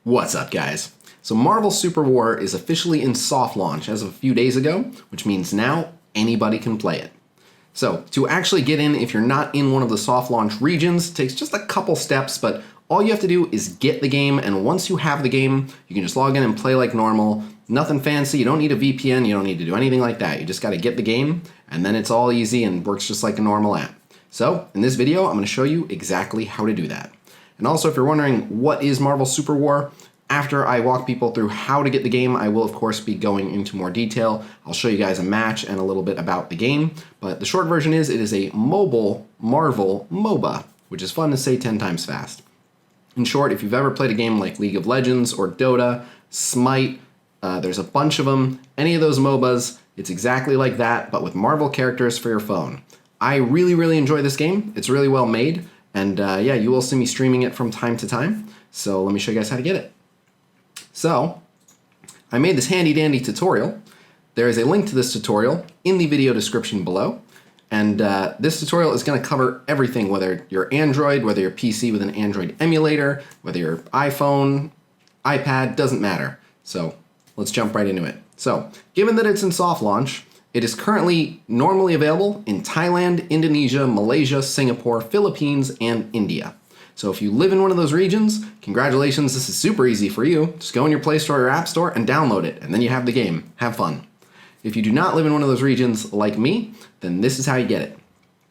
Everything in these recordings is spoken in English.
What's up, guys? So Marvel Super War is officially in soft launch as of a few days ago, which means now anybody can play it. So to actually get in, if you're not in one of the soft launch regions, it takes just a couple steps, but all you have to do is get the game, and once you have the game, you can just log in and play like normal. Nothing fancy, you don't need a VPN, you don't need to do anything like that. You just gotta get the game, and then it's all easy and works just like a normal app. So in this video, I'm gonna show you exactly how to do that. And also, if you're wondering what is Marvel Super War, after I walk people through how to get the game, I will of course be going into more detail. I'll show you guys a match and a little bit about the game, but the short version is it is a mobile Marvel MOBA, which is fun to say 10 times fast. In short, if you've ever played a game like League of Legends or Dota, Smite, there's a bunch of them, any of those MOBAs, it's exactly like that, but with Marvel characters for your phone. I really enjoy this game. It's really well made. And yeah, you will see me streaming it from time to time. So let me show you guys how to get it. So I made this handy dandy tutorial. There is a link to this tutorial in the video description below. And this tutorial is going to cover everything, whether you're Android, whether you're PC with an Android emulator, whether you're iPhone, iPad, doesn't matter. So let's jump right into it. So given that it's in soft launch, it is currently normally available in Thailand, Indonesia, Malaysia, Singapore, Philippines, and India. So if you live in one of those regions, congratulations, this is super easy for you. Just go in your Play Store or App Store and download it, and then you have the game. Have fun. If you do not live in one of those regions like me, then this is how you get it.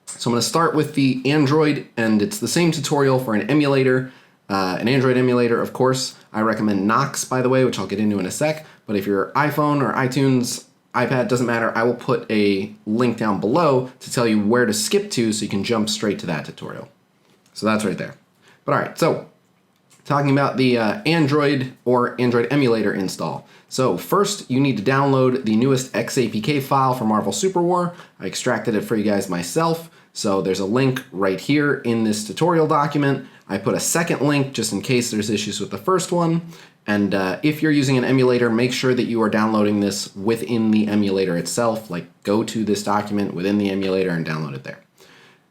So I'm going to start with the Android, and it's the same tutorial for an emulator, an Android emulator, of course. I recommend Nox, by the way, which I'll get into in a sec. But if you're iPhone or iTunes, iPad, doesn't matter, I will put a link down below to tell you where to skip to so you can jump straight to that tutorial. So that's right there. But all right, so talking about the Android or Android emulator install. So first you need to download the newest XAPK file for Marvel Super War. I extracted it for you guys myself. So there's a link right here in this tutorial document. I put a second link just in case there's issues with the first one. And if you're using an emulator, make sure that you are downloading this within the emulator itself. Like, go to this document within the emulator and download it there.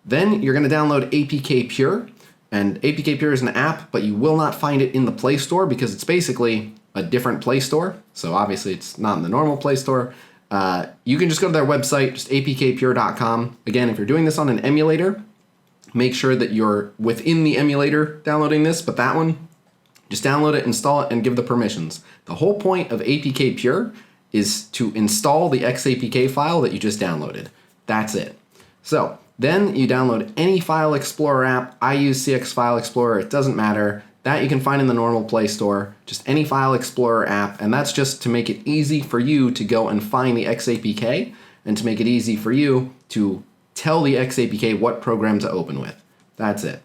Then you're going to download APK Pure. And APK Pure is an app, but you will not find it in the Play Store because it's basically a different Play Store. So obviously it's not in the normal Play Store. You can just go to their website, just apkpure.com. Again, if you're doing this on an emulator, make sure that you're within the emulator downloading this, but that one, just download it, install it, and give the permissions. The whole point of APK Pure is to install the XAPK file that you just downloaded. That's it. So then you download any File Explorer app. I use CX File Explorer, it doesn't matter. That you can find in the normal Play Store, just any File Explorer app, and that's just to make it easy for you to go and find the XAPK and to make it easy for you to tell the XAPK what program to open with. That's it.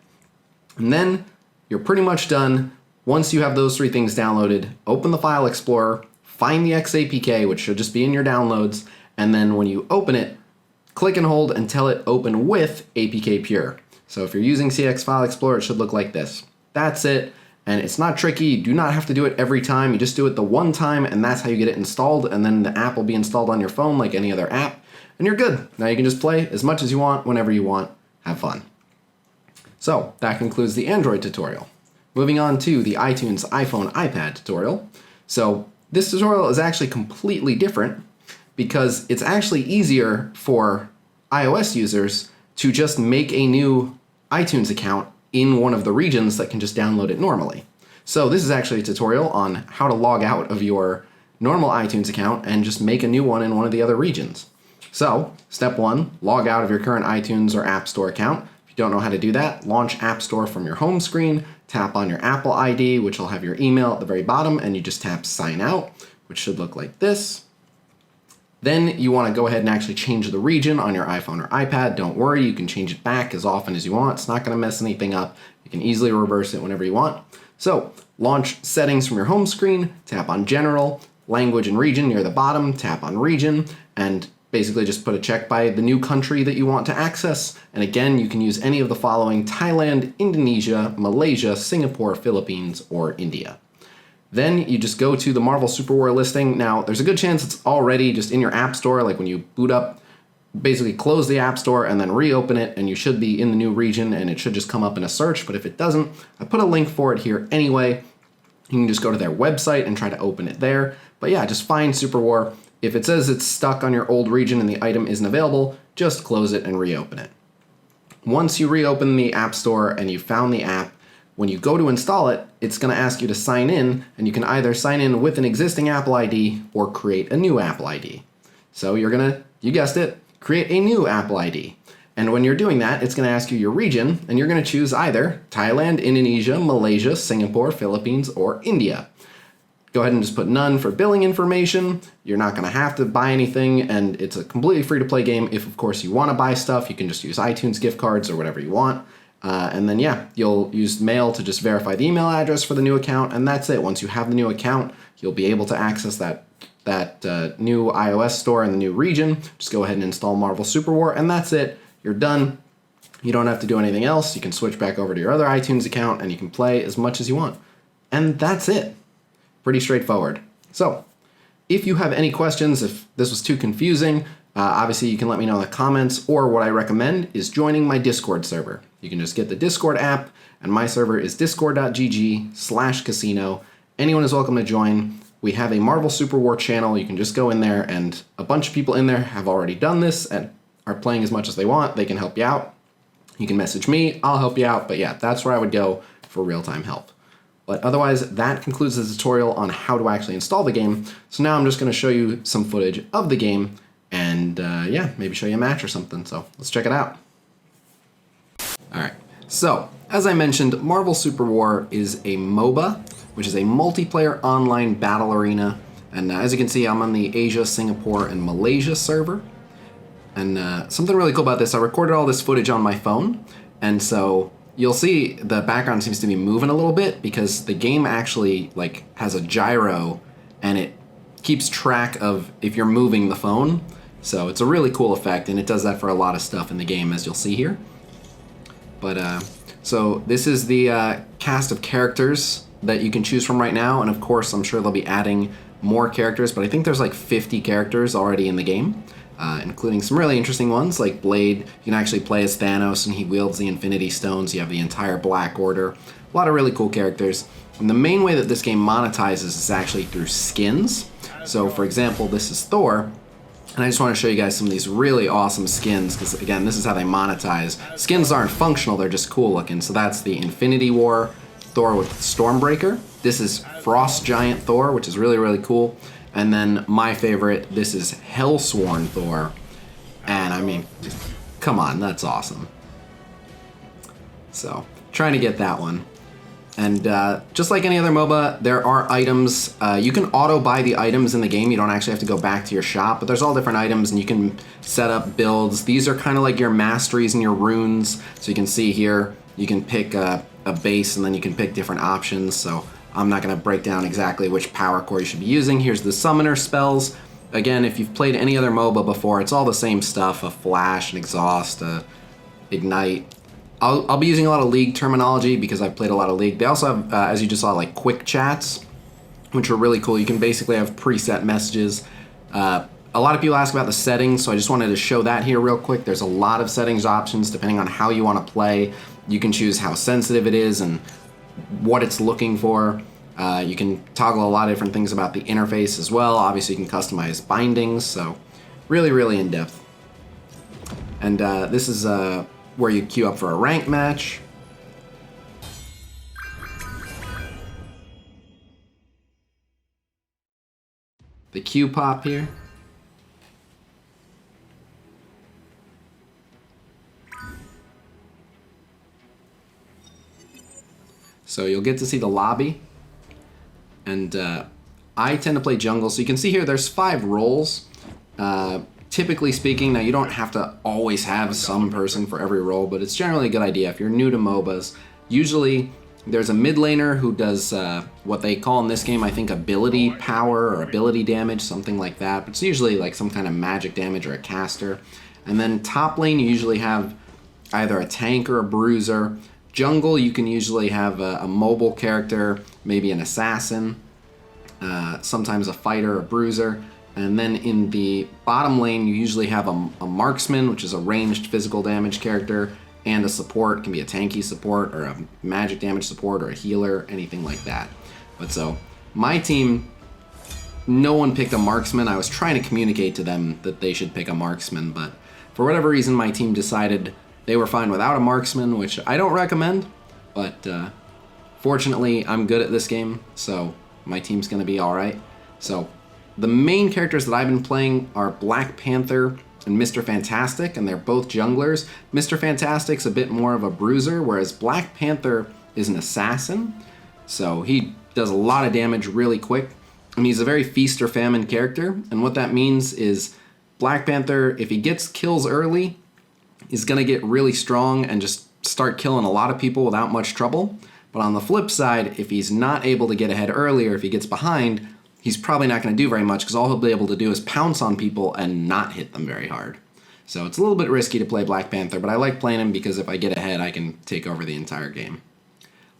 And then you're pretty much done. Once you have those three things downloaded, open the File Explorer, find the XAPK, which should just be in your downloads, and then when you open it, click and hold and tell it open with APK Pure. So if you're using CX File Explorer, it should look like this. That's it, and it's not tricky. You do not have to do it every time. You just do it the one time, and that's how you get it installed, and then the app will be installed on your phone like any other app, and you're good. Now you can just play as much as you want, whenever you want. Have fun. So that concludes the Android tutorial. Moving on to the iTunes, iPhone, iPad tutorial. So this tutorial is actually completely different because it's actually easier for iOS users to just make a new iTunes account in one of the regions that can just download it normally. So this is actually a tutorial on how to log out of your normal iTunes account and just make a new one in one of the other regions. So step one, log out of your current iTunes or App Store account. If you don't know how to do that, launch App Store from your home screen, tap on your Apple ID, which will have your email at the very bottom, and you just tap sign out, which should look like this. Then you want to go ahead and actually change the region on your iPhone or iPad. Don't worry, you can change it back as often as you want. It's not going to mess anything up. You can easily reverse it whenever you want. So launch settings from your home screen, tap on general, language and region near the bottom, tap on region, and basically just put a check by the new country that you want to access. And again, you can use any of the following: Thailand, Indonesia, Malaysia, Singapore, Philippines, or India. Then you just go to the Marvel Super War listing. Now, there's a good chance it's already just in your App Store, like when you boot up, basically close the App Store and then reopen it, and you should be in the new region, and it should just come up in a search. But if it doesn't, I put a link for it here anyway. you can just go to their website and try to open it there. But yeah, just find Super War. If it says it's stuck on your old region and the item isn't available, just close it and reopen it. Once you reopen the App Store and you found the app, when you go to install it, it's going to ask you to sign in, and you can either sign in with an existing Apple ID or create a new Apple ID. So you're going to, you guessed it, create a new Apple ID. And when you're doing that, it's going to ask you your region, and you're going to choose either Thailand, Indonesia, Malaysia, Singapore, Philippines, or India. Go ahead and just put none for billing information. You're not going to have to buy anything, and it's a completely free-to-play game. If, of course, you want to buy stuff, you can just use iTunes gift cards or whatever you want. And then, yeah, you'll use mail to just verify the email address for the new account, and that's it. Once you have the new account, you'll be able to access that new iOS store in the new region. Just go ahead and install Marvel Super War, and that's it. You're done. You don't have to do anything else. You can switch back over to your other iTunes account, and you can play as much as you want. And that's it. Pretty straightforward. So, if you have any questions, if this was too confusing, obviously you can let me know in the comments, or what I recommend is joining my Discord server. You can just get the Discord app, and my server is discord.gg/Khasino. Anyone is welcome to join. We have a Marvel Super War channel. You can just go in there, and a bunch of people in there have already done this and are playing as much as they want. They can help you out. You can message me, I'll help you out, but yeah, that's where I would go for real-time help. But otherwise, that concludes the tutorial on how to actually install the game. So now I'm just going to show you some footage of the game, and yeah, maybe show you a match or something. So let's check it out. All right, so as I mentioned, Marvel Super War is a MOBA, which is a multiplayer online battle arena. And as you can see, I'm on the Asia, Singapore, and Malaysia server. And something really cool about this, I recorded all this footage on my phone, and so you'll see the background seems to be moving a little bit because the game actually like has a gyro, and it keeps track of if you're moving the phone. So it's a really cool effect, and it does that for a lot of stuff in the game, as you'll see here. But so this is the cast of characters that you can choose from right now, and of course I'm sure they'll be adding more characters, but I think there's like 50 characters already in the game, including some really interesting ones like Blade. You can actually play as Thanos, and he wields the Infinity Stones. You have the entire Black Order. A lot of really cool characters. And the main way that this game monetizes is actually through skins. So for example, this is Thor. And I just want to show you guys some of these really awesome skins, because again, this is how they monetize. Skins aren't functional, they're just cool looking. So that's the Infinity War Thor with Stormbreaker. This is Frost Giant Thor, which is really, really cool. And then my favorite, this is Hellsworn Thor. And I mean, come on, that's awesome. So, trying to get that one. And just like any other MOBA, there are items. You can auto-buy the items in the game. You don't actually have to go back to your shop, but there's all different items, and you can set up builds. These are kind of like your masteries and your runes. So you can see here, you can pick a base, and then you can pick different options. So I'm not going to break down exactly which power core you should be using. Here's the summoner spells. Again, if you've played any other MOBA before, it's all the same stuff, a flash, an exhaust, a ignite. I'll be using a lot of League terminology because I've played a lot of League. They also have, as you just saw, like quick chats, which are really cool. You can basically have preset messages. A lot of people ask about the settings, so I just wanted to show that here real quick. There's a lot of settings options depending on how you want to play. You can choose how sensitive it is and what it's looking for. You can toggle a lot of different things about the interface as well. Obviously, you can customize bindings, so really, really in-depth. And this is where you queue up for a rank match. The queue pop here. So you'll get to see the lobby. And I tend to play jungle, so you can see here there's 5 roles. Typically speaking, now you don't have to always have some person for every role, but it's generally a good idea if you're new to MOBAs. Usually there's a mid laner who does what they call in this game, I think, ability power or ability damage, something like that. But it's usually like some kind of magic damage or a caster. And then top lane, you usually have either a tank or a bruiser. Jungle, you can usually have a mobile character, maybe an assassin, sometimes a fighter, a bruiser. And then in the bottom lane, you usually have a marksman, which is a ranged physical damage character, and a support. It can be a tanky support or a magic damage support or a healer, anything like that. But so, my team, no one picked a marksman. I was trying to communicate to them that they should pick a marksman, but for whatever reason, my team decided they were fine without a marksman, which I don't recommend, but fortunately, I'm good at this game, so my team's going to be alright. So, the main characters that I've been playing are Black Panther and Mr. Fantastic, and they're both junglers. Mr. Fantastic's a bit more of a bruiser, whereas Black Panther is an assassin, so he does a lot of damage really quick, and he's a very feast or famine character, and what that means is Black Panther, if he gets kills early, is going to get really strong and just start killing a lot of people without much trouble. But on the flip side, if he's not able to get ahead early, or if he gets behind, he's probably not going to do very much, because all he'll be able to do is pounce on people and not hit them very hard. So it's a little bit risky to play Black Panther, but I like playing him because if I get ahead, I can take over the entire game.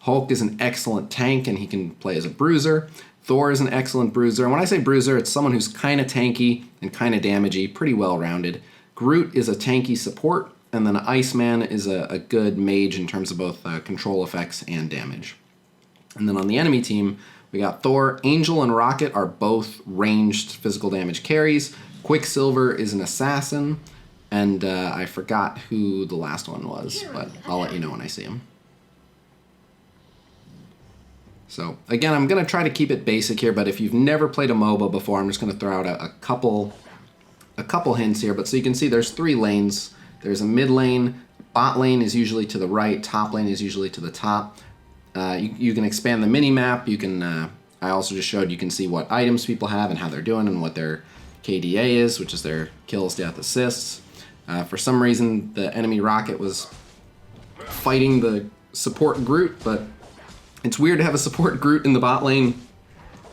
Hulk is an excellent tank, and he can play as a bruiser. Thor is an excellent bruiser, and when I say bruiser, it's someone who's kind of tanky and kind of damagey, pretty well-rounded. Groot is a tanky support, and then Iceman is a good mage in terms of both control effects and damage. And then on the enemy team, we got Thor. Angel and Rocket are both ranged physical damage carries. Quicksilver is an assassin, and I forgot who the last one was, but I'll let you know when I see him. So again, I'm going to try to keep it basic here, but if you've never played a MOBA before, I'm just going to throw out a couple hints here. But so you can see there's 3 lanes. There's a mid lane, bot lane is usually to the right, top lane is usually to the top. You can expand the mini map. You can. I also just showed you can see what items people have and how they're doing and what their KDA is, which is their kills, death, assists. For some reason, the enemy Rocket was fighting the support Groot, but it's weird to have a support Groot in the bot lane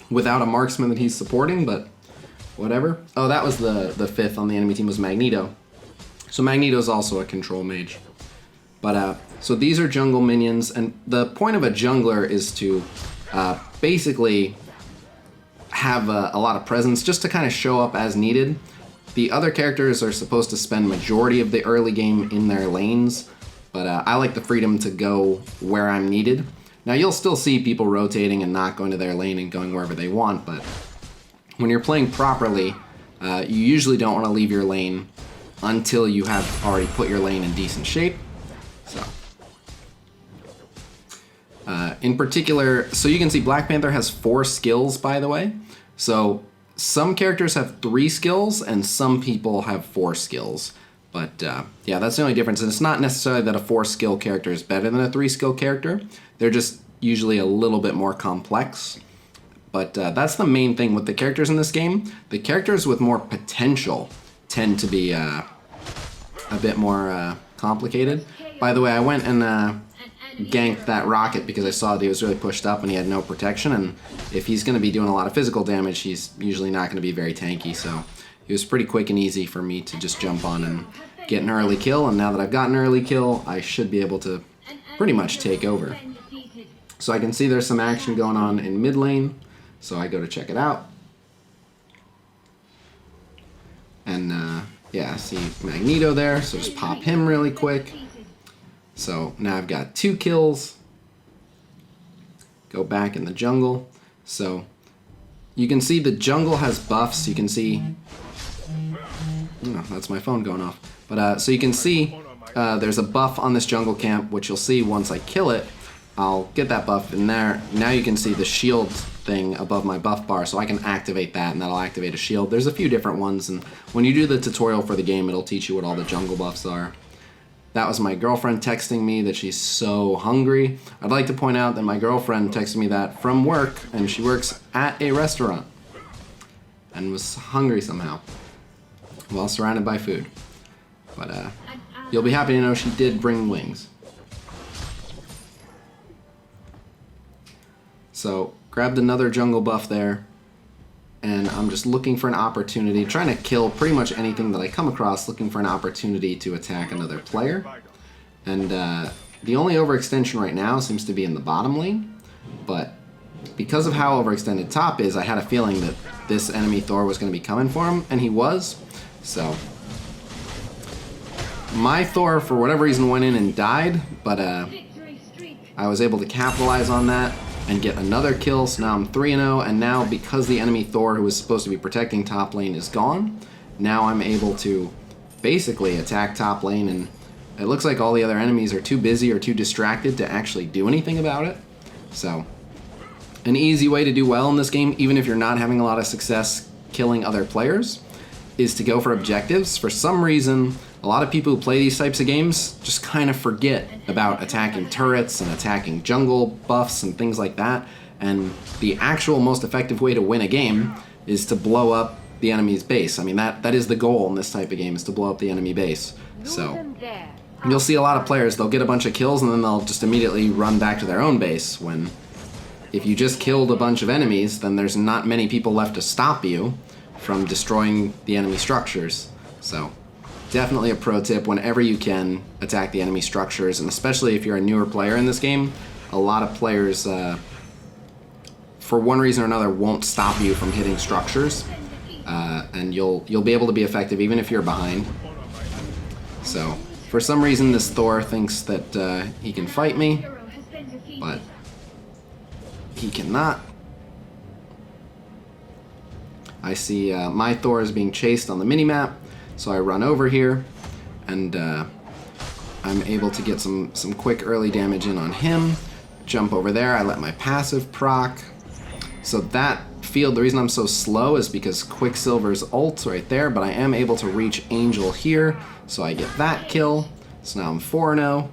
without a marksman that he's supporting, but whatever. Oh, that was the 5th on the enemy team was Magneto. So Magneto's also a control mage. But so these are jungle minions, and the point of a jungler is to basically have a lot of presence, just to kind of show up as needed. The other characters are supposed to spend majority of the early game in their lanes, but I like the freedom to go where I'm needed. Now you'll still see people rotating and not going to their lane and going wherever they want, but when you're playing properly, you usually don't want to leave your lane until you have already put your lane in decent shape. So, in particular, so you can see Black Panther has 4 skills, by the way. So some characters have 3 skills and some people have 4 skills. But yeah, that's the only difference. And it's not necessarily that a 4-skill character is better than a 3-skill character. They're just usually a little bit more complex. But that's the main thing with the characters in this game. The characters with more potential tend to be a bit more complicated. By the way, I went and ganked that Rocket because I saw that he was really pushed up and he had no protection, and if he's going to be doing a lot of physical damage, he's usually not going to be very tanky, so it was pretty quick and easy for me to just jump on and get an early kill, and now that I've got an early kill, I should be able to pretty much take over. So I can see there's some action going on in mid lane, so I go to check it out. And yeah, I see Magneto there, so just pop him really quick. So now I've got 2 kills. Go back in the jungle. So you can see the jungle has buffs. You can see, oh, that's my phone going off. But so you can see there's a buff on this jungle camp, which you'll see once I kill it. I'll get that buff in there. Now you can see the shield thing above my buff bar, so I can activate that, and that'll activate a shield. There's a few different ones, and when you do the tutorial for the game, it'll teach you what all the jungle buffs are. That was my girlfriend texting me that she's so hungry. I'd like to point out that my girlfriend texted me that from work, and she works at a restaurant, and was hungry somehow, while surrounded by food. But you'll be happy to know she did bring wings. So, grabbed another jungle buff there, and I'm just looking for an opportunity, trying to kill pretty much anything that I come across, looking for an opportunity to attack another player. And the only overextension right now seems to be in the bottom lane, but because of how overextended top is, I had a feeling that this enemy Thor was going to be coming for him, and he was. So, my Thor, for whatever reason, went in and died, but I was able to capitalize on that. and get another kill. So now I'm 3-0, and now because the enemy Thor who was supposed to be protecting top lane is gone, now I'm able to basically attack top lane, and it looks like all the other enemies are too busy or too distracted to actually do anything about it. So an easy way to do well in this game, even if you're not having a lot of success killing other players, is to go for objectives. For some reason, a lot of people who play these types of games just kind of forget about attacking turrets and attacking jungle buffs and things like that, and the actual most effective way to win a game is to blow up the enemy's base. I mean, that is the goal in this type of game, is to blow up the enemy base. So you'll see a lot of players, they'll get a bunch of kills and then they'll just immediately run back to their own base, when if you just killed a bunch of enemies, then there's not many people left to stop you from destroying the enemy structures. So definitely a pro tip: whenever you can, attack the enemy structures, and especially if you're a newer player in this game, a lot of players, for one reason or another, won't stop you from hitting structures, and you'll be able to be effective even if you're behind. So for some reason this Thor thinks that he can fight me, but he cannot. I see my Thor is being chased on the minimap, so I run over here, and I'm able to get some quick early damage in on him. Jump over there, I let my passive proc. So that field, the reason I'm so slow is because Quicksilver's ult's right there, but I am able to reach Angel here, so I get that kill. So now I'm 4-0.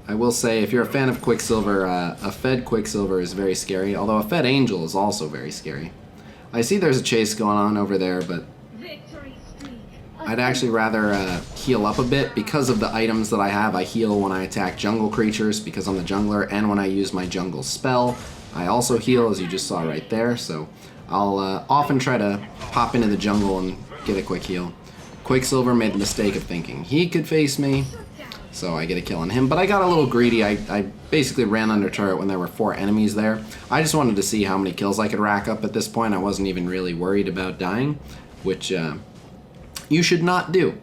I will say, if you're a fan of Quicksilver, a fed Quicksilver is very scary, although a fed Angel is also very scary. I see there's a chase going on over there, but I'd actually rather heal up a bit. Because of the items that I have, I heal when I attack jungle creatures because I'm the jungler, and when I use my jungle spell, I also heal, as you just saw right there. So I'll often try to pop into the jungle and get a quick heal. Quicksilver made the mistake of thinking he could face me, so I get a kill on him. But I got a little greedy. I basically ran under turret when there were 4 enemies there. I just wanted to see how many kills I could rack up at this point. I wasn't even really worried about dying, which you should not do.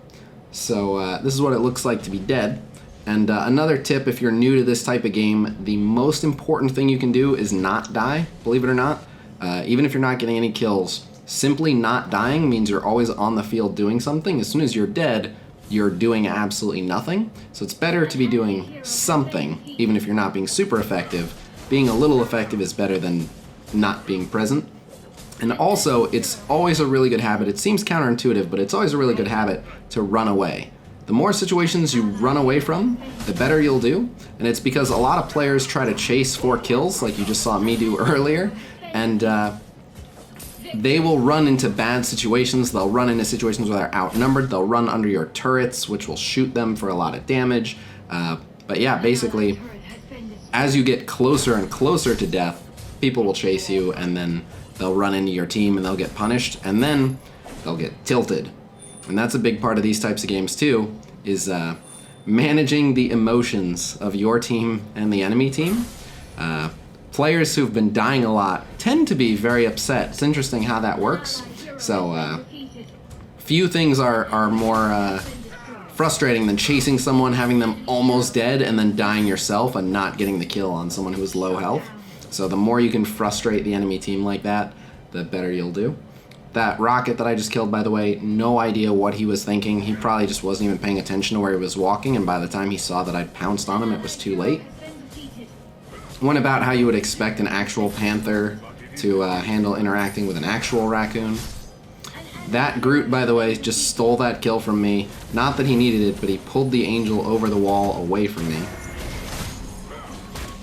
So this is what it looks like to be dead. And another tip, if you're new to this type of game, the most important thing you can do is not die, believe it or not. Even if you're not getting any kills, simply not dying means you're always on the field doing something. As soon as you're dead, you're doing absolutely nothing. So it's better to be doing something, even if you're not being super effective. Being a little effective is better than not being present. And also, it's always a really good habit, it seems counterintuitive, but it's always a really good habit to run away. The more situations you run away from, the better you'll do. And it's because a lot of players try to chase 4 kills, like you just saw me do earlier, and they will run into bad situations. They'll run into situations where they're outnumbered. They'll run under your turrets, which will shoot them for a lot of damage. But yeah, basically, as you get closer and closer to death, people will chase you, and then they'll run into your team and they'll get punished, and then they'll get tilted. And that's a big part of these types of games too, is managing the emotions of your team and the enemy team. Players who've been dying a lot tend to be very upset. It's interesting how that works. So few things are more frustrating than chasing someone, having them almost dead, and then dying yourself and not getting the kill on someone who is low health. So the more you can frustrate the enemy team like that, the better you'll do. That rocket that I just killed, by the way, no idea what he was thinking. He probably just wasn't even paying attention to where he was walking, and by the time he saw that I'd pounced on him, it was too late. Went about how you would expect an actual panther to handle interacting with an actual raccoon. That Groot, by the way, just stole that kill from me. Not that he needed it, but he pulled the angel over the wall away from me.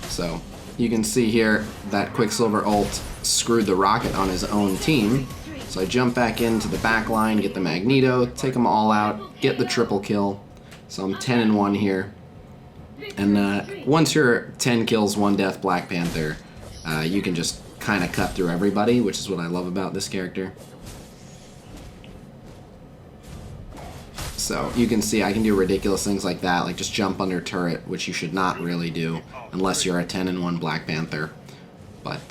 So you can see here that Quicksilver ult screwed the rocket on his own team. So I jump back into the back line, get the Magneto, take them all out, get the triple kill. So I'm 10-1 here. And once you're 10 kills, 1 death Black Panther, you can just kind of cut through everybody, which is what I love about this character. So you can see I can do ridiculous things like that, like just jump under turret, which you should not really do unless you're a 10-1 Black Panther. But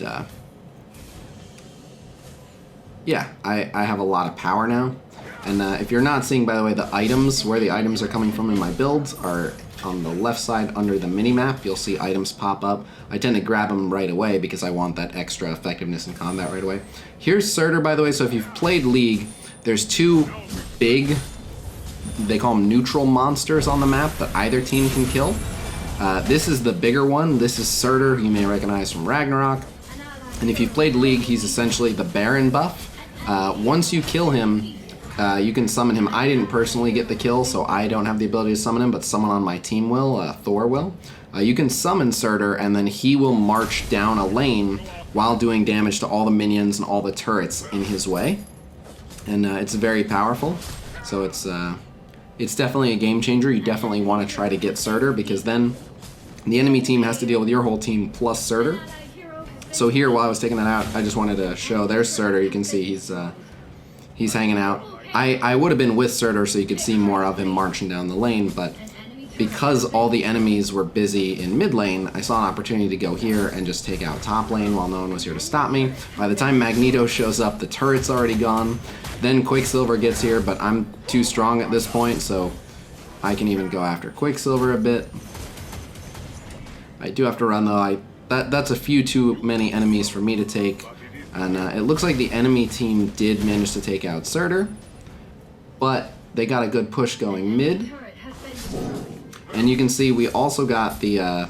yeah, I have a lot of power now. And if you're not seeing, by the way, the items, where the items are coming from in my builds are on the left side under the mini-map, you'll see items pop up. I tend to grab them right away because I want that extra effectiveness in combat right away. Here's Surtur, by the way, so if you've played League, there's two big, they call them neutral monsters on the map that either team can kill. This is the bigger one. This is Surtur, you may recognize from Ragnarok. And if you've played League, he's essentially the Baron buff. Once you kill him, you can summon him. I didn't personally get the kill, so I don't have the ability to summon him, but someone on my team will, Thor will. You can summon Surtur, and then he will march down a lane while doing damage to all the minions and all the turrets in his way. And it's very powerful, so it's definitely a game changer. You definitely want to try to get Surtur, because then the enemy team has to deal with your whole team plus Surtur. So here, while I was taking that out, I just wanted to show, there's Surtur. You can see he's hanging out. I would have been with Surtur so you could see more of him marching down the lane, but because all the enemies were busy in mid lane, I saw an opportunity to go here and just take out top lane while no one was here to stop me. By the time Magneto shows up, the turret's already gone. Then Quicksilver gets here, but I'm too strong at this point, so I can even go after Quicksilver a bit. I do have to run though. That's a few too many enemies for me to take, and it looks like the enemy team did manage to take out Surtur, but they got a good push going mid. And you can see we also got the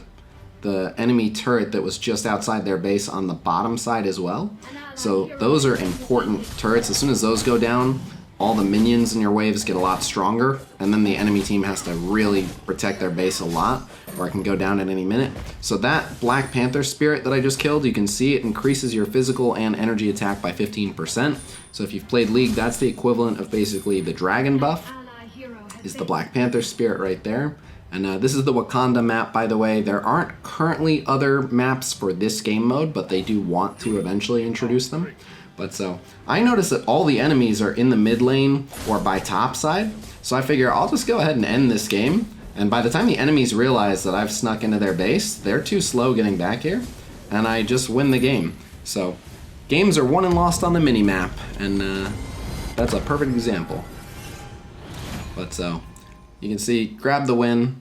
enemy turret that was just outside their base on the bottom side as well. So those are important turrets. As soon as those go down, all the minions in your waves get a lot stronger, and then the enemy team has to really protect their base a lot, or it can go down at any minute. So that Black Panther spirit that I just killed, you can see it increases your physical and energy attack by 15%. So if you've played League, that's the equivalent of basically the dragon buff, is the Black Panther spirit right there. And this is the Wakanda map, by the way. There aren't currently other maps for this game mode, but they do want to eventually introduce them. But so, I noticed that all the enemies are in the mid lane or by top side, so I figure I'll just go ahead and end this game, and by the time the enemies realize that I've snuck into their base, they're too slow getting back here, and I just win the game. So, games are won and lost on the mini-map, and that's a perfect example. But so, you can see, grab the win,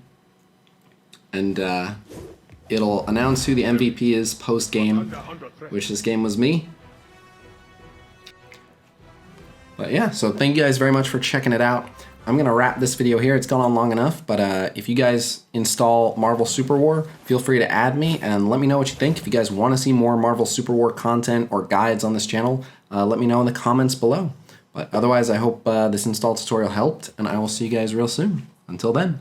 and it'll announce who the MVP is post-game, which this game was me. But yeah, so thank you guys very much for checking it out. I'm going to wrap this video here. It's gone on long enough, but if you guys install Marvel Super War, feel free to add me and let me know what you think. If you guys want to see more Marvel Super War content or guides on this channel, let me know in the comments below. But otherwise, I hope this install tutorial helped, and I will see you guys real soon. Until then.